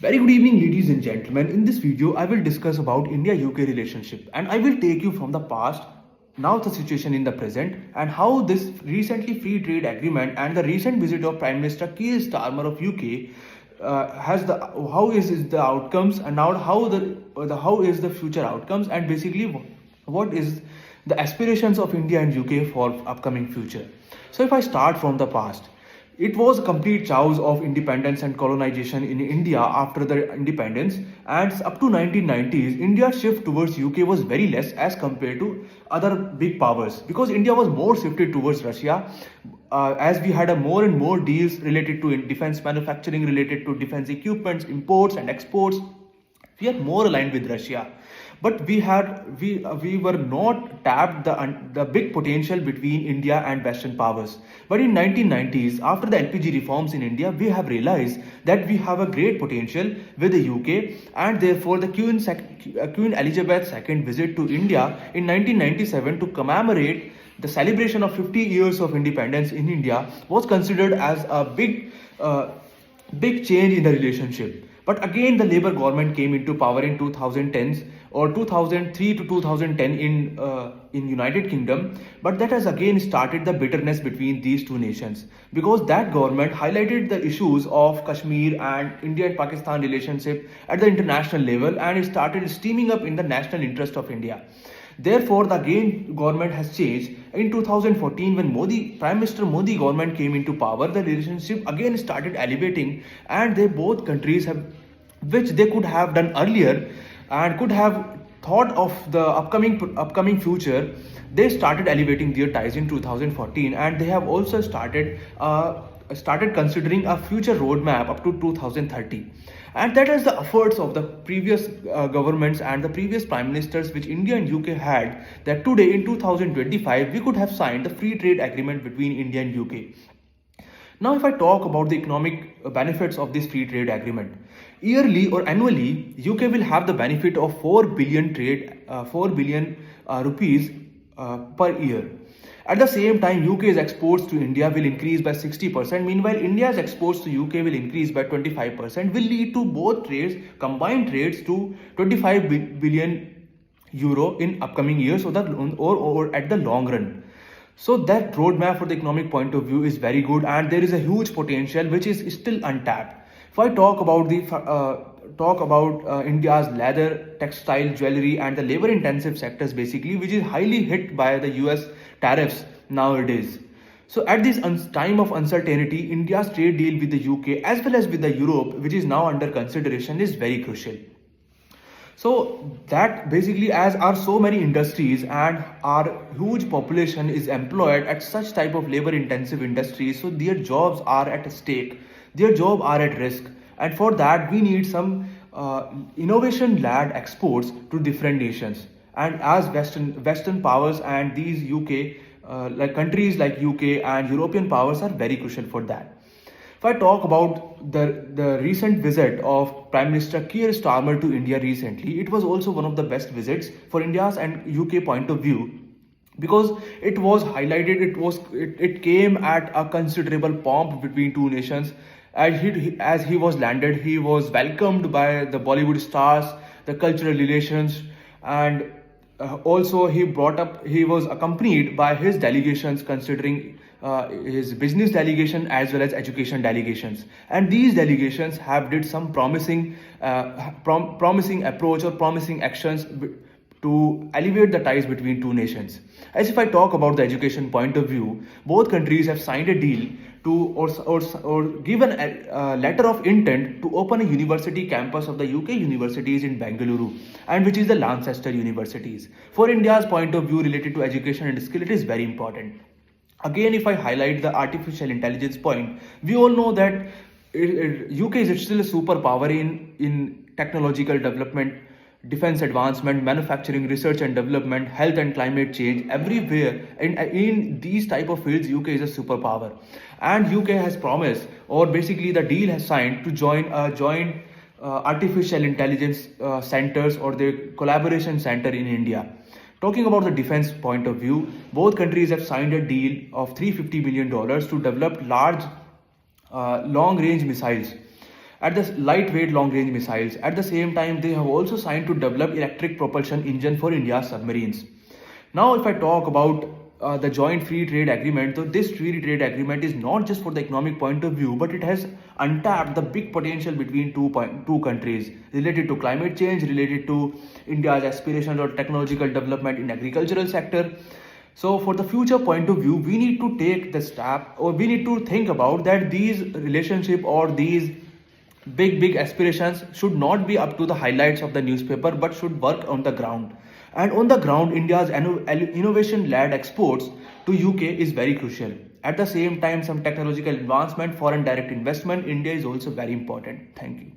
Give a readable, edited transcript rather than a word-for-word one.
Very good evening, ladies and gentlemen. In this video, I will discuss about India-UK relationship, and I will take you from the past, now the situation in the present, and how this recently free trade agreement and the recent visit of Prime Minister Keir Starmer of UK has the how is the outcomes, and now how is the future outcomes, and basically what is the aspirations of India and UK for upcoming future. So if I start from the past, it was a complete chaos of independence and colonization in India after the independence, and up to 1990s, India's shift towards UK was very less as compared to other big powers, because India was more shifted towards Russia, as we had a more and more deals related to defense manufacturing, related to defense equipments, imports and exports. We are more aligned with Russia, but we were not tapped the big potential between India and Western powers. But in 1990s, after the LPG reforms in India, we have realized that we have a great potential with the UK, and therefore the Queen Elizabeth II visit to India in 1997 to commemorate the celebration of 50 years of independence in India was considered as a big change in the relationship. But again, the Labour government came into power in 2010s or 2003 to 2010 in United Kingdom. But that has again started the bitterness between these two nations, because that government highlighted the issues of Kashmir and India and Pakistan relationship at the international level, and it started steaming up in the national interest of India. Therefore, the again government has changed. In 2014, when Prime Minister Modi government came into power, the relationship again started elevating, and they both countries have, which they could have done earlier and could have thought of the upcoming future. They started elevating their ties in 2014, and they have also started considering a future roadmap up to 2030. And that is the efforts of the previous governments and the previous prime ministers which India and UK had, that today in 2025 we could have signed the free trade agreement between India and UK. Now, if I talk about the economic benefits of this free trade agreement, yearly or annually, UK will have the benefit of 4 billion rupees per year. At the same time, UK's exports to India will increase by 60%. Meanwhile, India's exports to UK will increase by 25%, will lead to both trades, combined trades, to 25 billion euro in upcoming years, or at the long run. So that roadmap for the economic point of view is very good, and there is a huge potential which is still untapped. If I talk about India's leather, textile, jewelry, and the labor-intensive sectors, basically, which is highly hit by the US tariffs nowadays. So at this time of uncertainty, India's trade deal with the UK as well as with the Europe, which is now under consideration, is very crucial. So that basically, as are so many industries and our huge population is employed at such type of labor intensive industries, so their jobs are at stake, their jobs are at risk, and for that we need some innovation led exports to different nations. And as western powers and these UK like countries like UK and European powers are very crucial for that. If I talk about the recent visit of Prime Minister Keir Starmer to India recently, it was also one of the best visits for India's and UK point of view, because it was highlighted, it came at a considerable pomp between two nations. As he was landed, he was welcomed by the Bollywood stars, the cultural relations, and also he was accompanied by his delegations, considering his business delegation as well as education delegations, and these delegations have did some promising approach or promising actions to elevate the ties between two nations. As if I talk about the education point of view, both countries have signed a deal to or given a letter of intent to open a university campus of the UK universities in Bengaluru, and which is the Lancaster universities. For India's point of view related to education and skill, it is very important. Again, if I highlight the artificial intelligence point, we all know that UK is still a superpower in technological development, defense advancement, manufacturing, research and development, health and climate change. Everywhere in these type of fields, UK is a superpower, and UK has promised, or basically the deal has signed, to join artificial intelligence centers or the collaboration center in India. Talking about the defense point of view, both countries have signed a deal of $350 million to develop large long-range missiles. at the lightweight long range missiles. At the same time, they have also signed to develop electric propulsion engine for India's submarines. Now, if I talk about the joint free trade agreement, so this free trade agreement is not just for the economic point of view, but it has untapped the big potential between two countries related to climate change, related to India's aspirations or technological development in agricultural sector. So for the future point of view, we need to take the step, or we need to think about that these relationship or these big aspirations should not be up to the highlights of the newspaper, but should work on the ground. And on the ground, India's innovation led exports to UK is very crucial. At the same time, some technological advancement, foreign direct investment, India is also very important. Thank you.